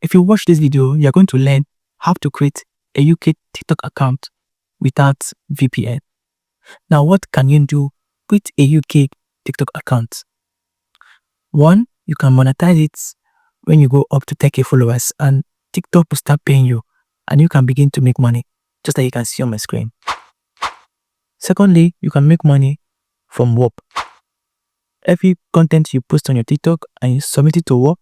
If you watch this video, you're going to learn how to create a UK TikTok account without VPN. Now, what can you do with a UK TikTok account? One, you can monetize it when you go up to 10K followers and TikTok will start paying you and you can begin to make money, just like you can see on my screen. Secondly, you can make money from WAP. Every content you post on your TikTok and you submit it to WAP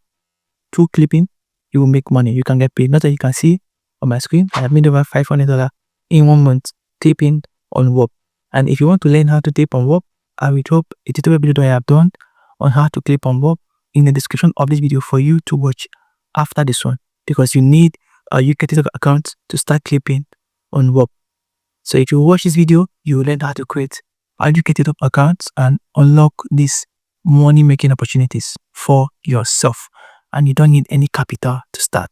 through clipping, you will make money. You can get paid. Not that you can see on my screen, I have made over $500 in 1 month taping on WAP. And if you want to learn how to tape on WAP, I will drop a tutorial video that I have done on how to clip on WAP in the description of this video for you to watch after this one, because you need a UK TikTok account to start clipping on WAP. So if you watch this video, you will learn how to create a UK TikTok account and unlock these money making opportunities for yourself. And you don't need any capital to start.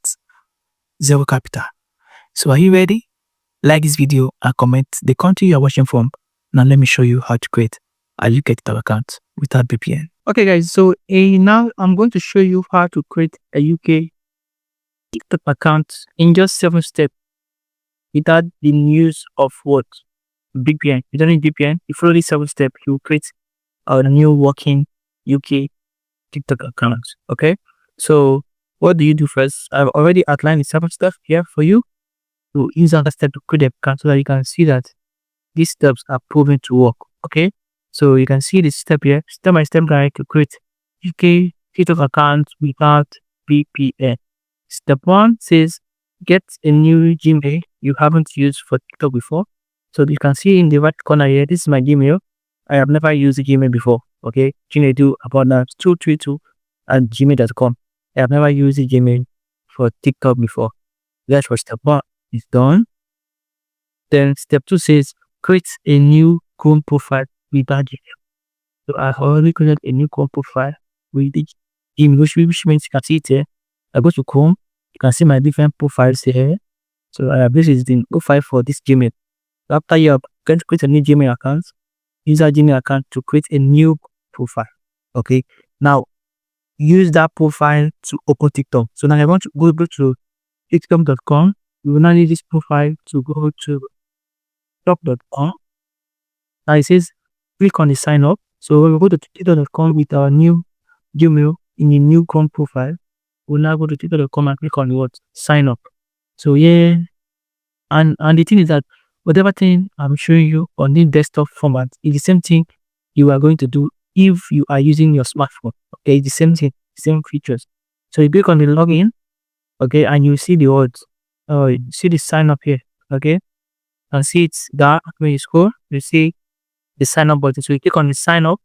Zero capital. So are you ready? Like this video and comment the country you are watching from. Now let me show you how to create a UK TikTok account without VPN. Okay guys, so now I'm going to show you how to create a UK TikTok account in just 7 steps without the use of what? VPN. You don't need VPN. You follow these 7 steps, you will create a new working UK TikTok account. Okay, so what do you do first? I've already outlined the 7 steps here for you to use that step to create the account so that you can see that these steps are proven to work. Okay, so you can see this step here, step by step guide to create UK TikTok account without VPN. Step 1 says get a new Gmail you haven't used for TikTok before. So you can see in the right corner here, this is my Gmail. I have never used a Gmail before. Okay, Gmail about that 232 at gmail.com. I have never used a Gmail for TikTok before. That's what step 1 is done. Then step 2 says create a new Chrome profile without Gmail. So I already created a new Chrome profile with the Gmail, which means you can see it here. I go to Chrome, you can see my different profiles here. So this is the profile for this Gmail. After you are going to create a new Gmail account, use that Gmail account to create a new profile. Okay, now use that profile to open TikTok. So now I want to go to tiktok.com. You will now need this profile to go to tiktok.com. Now it says click on the sign up. So when we go to tiktok.com with our new Gmail in the new Chrome profile, we'll now go to tiktok.com and click on what? Sign up. So yeah, and the thing is that whatever thing I'm showing you on the desktop format is the same thing you are going to do if you are using your smartphone. Okay, the same thing, same features. So you click on the login, okay, and you see the words. You see the sign up here, okay, and see it's dark when you scroll. You see the sign up button. So you click on the sign up.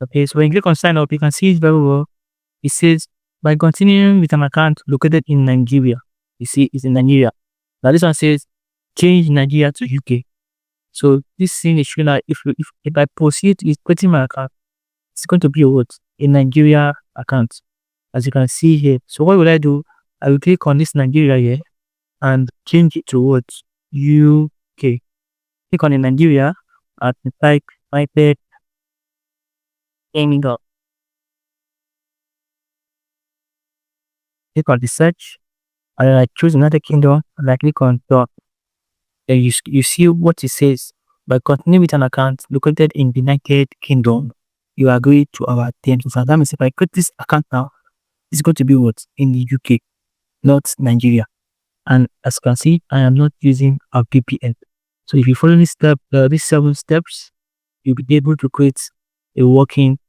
Okay, so when you click on sign up, you can see it very well. It says by continuing with an account located in Nigeria. You see, it's in Nigeria. Now this one says change Nigeria to UK. So this thing is showing that if I proceed with creating my account, it's going to be a Nigeria account, as you can see here. So what will I do? I will click on this Nigeria here and change it to UK. Click on the Nigeria and type United Kingdom. Click on the search and then I choose United Kingdom and I click on done. Then you see what it says. By continuing with an account located in the United Kingdom, you agree to our terms. So that means if I create this account now, it's going to be in the UK, not Nigeria. And as you can see, I am not using a VPN. So if you follow these 7 steps, you'll be able to create a working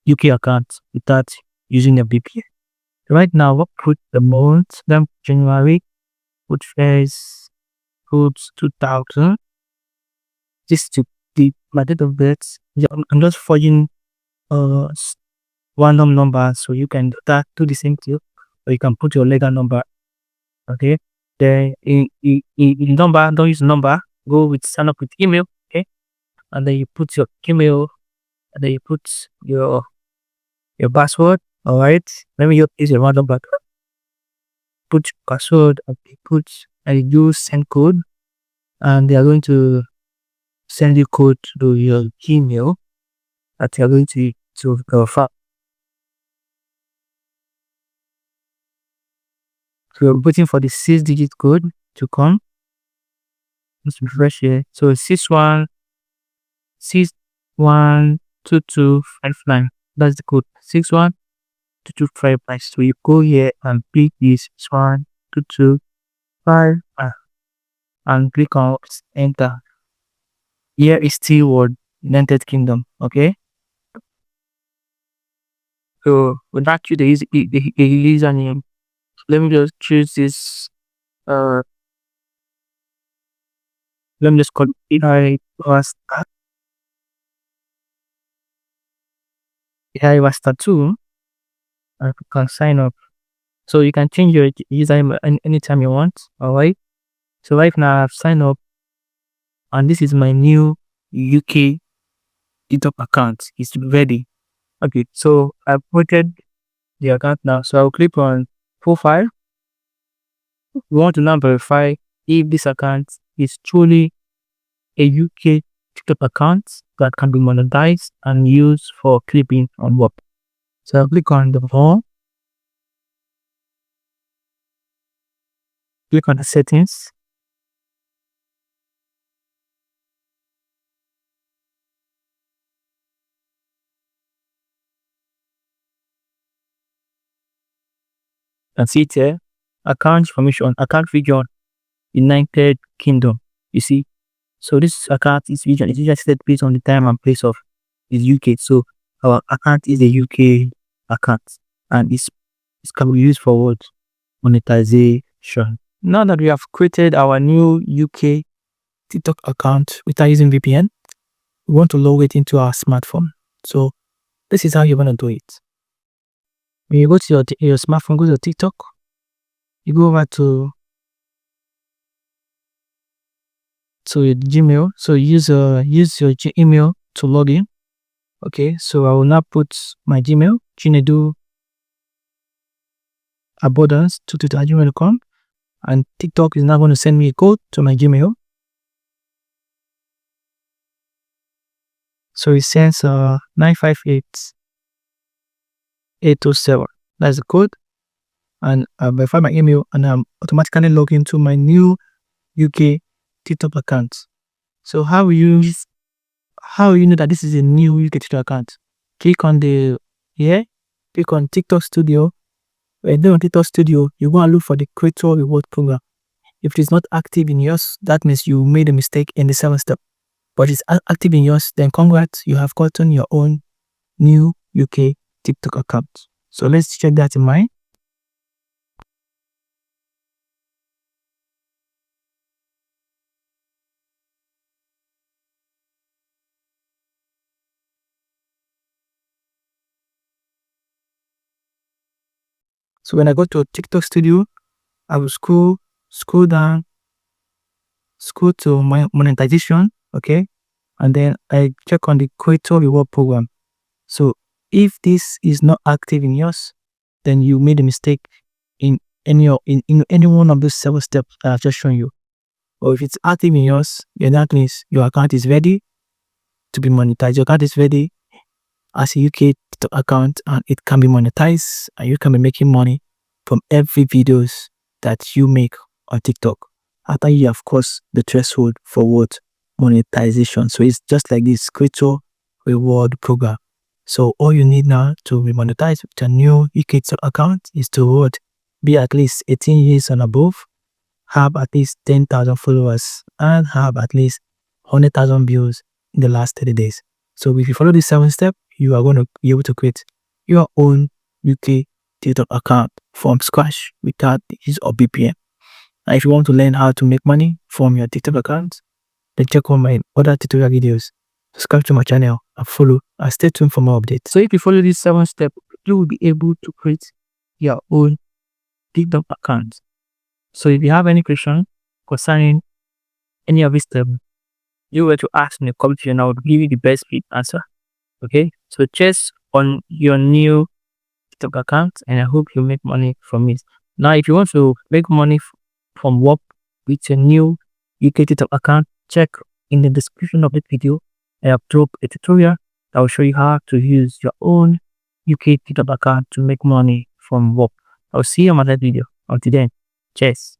UK account without using a VPN. Right now, we'll put the month, then January, put first, put 2000. This is my date of birth. I'm just forging random number, so you can do the same thing, or you can put your legal number. Okay, then in number, don't use number. Go with sign up with email. Okay, and then you put your email, and then you put your password. All right, let me use a random password. Put password and use send code, and they are going to send you code to your email that you are going to verify. We're waiting for the 6-digit code to come. Let's refresh here. So 612259. That's the code. 612259. So you go here and pick this 1225 and click on enter. Here is still word United Kingdom. Okay. So we'll not choose the username. Let me just choose this. Let me just call it I was tattoo. And you can sign up. So you can change your username anytime you want. All right. So right now I've signed up, and this is my new UK TikTok account. It's ready. Okay. So I've created the account now. So I'll click on profile. We want to now verify if this account is truly a UK TikTok account that can be monetized and used for clipping on work. So I'll click on the home, click on the settings. And see it here, account information, account region, United Kingdom. You see, so this account is region is usually set based on the time and place of is UK. So our account is a UK account, and it can be used for what? Monetization. Now that we have created our new UK TikTok account without using VPN, we want to load it into our smartphone. So this is how you're going to do it. When you go to your smartphone, go to TikTok, you go over to your Gmail. So use your Gmail to log in. Okay, so I will now put my Gmail, Chinedu Abundance 22@gmail.com, and TikTok is now going to send me a code to my Gmail. So it sends 958807. That's the code, and I verify my email, and I'm automatically logged into my new UK TikTok account. So how will you know that this is a new UK TikTok account? Click on click on TikTok Studio. When you're on TikTok Studio, you go and look for the Creator Reward Program. If it is not active in yours, that means you made a mistake in the 7th step. But it's active in yours, then congrats, you have gotten your own new UK TikTok account. So let's check that in mind. So when I go to TikTok Studio, I will scroll down, scroll to my monetization, okay? And then I check on the Creator Reward Program. So if this is not active in yours, then you made a mistake in any one of those 7 steps I've just shown you. Or if it's active in yours, then that means your account is ready to be monetized. Your account is ready as a UK TikTok account, and it can be monetized, and you can be making money from every videos that you make on TikTok after you have crossed the threshold for what? Monetization. So it's just like this Creator Reward Program. So all you need now to be monetized with your new UK TikTok account is to be at least 18 years and above, have at least 10,000 followers, and have at least 100,000 views in the last 30 days. So if you follow this 7 step, you are going to be able to create your own UK TikTok account from scratch without the use of VPN. And if you want to learn how to make money from your TikTok account, then check out my other tutorial videos. Subscribe to my channel and follow, and stay tuned for more updates. So if you follow this 7 step, you will be able to create your own TikTok account. So if you have any question concerning any of these steps, you were to ask in the comment section, I will give you the best fit answer. Okay, so cheers on your new TikTok account, and I hope you make money from it. Now, if you want to make money from work with your new UK TikTok account, check in the description of the video. I have dropped a tutorial that will show you how to use your own UK TikTok account to make money from work. I'll see you on my next video. Until then. Cheers.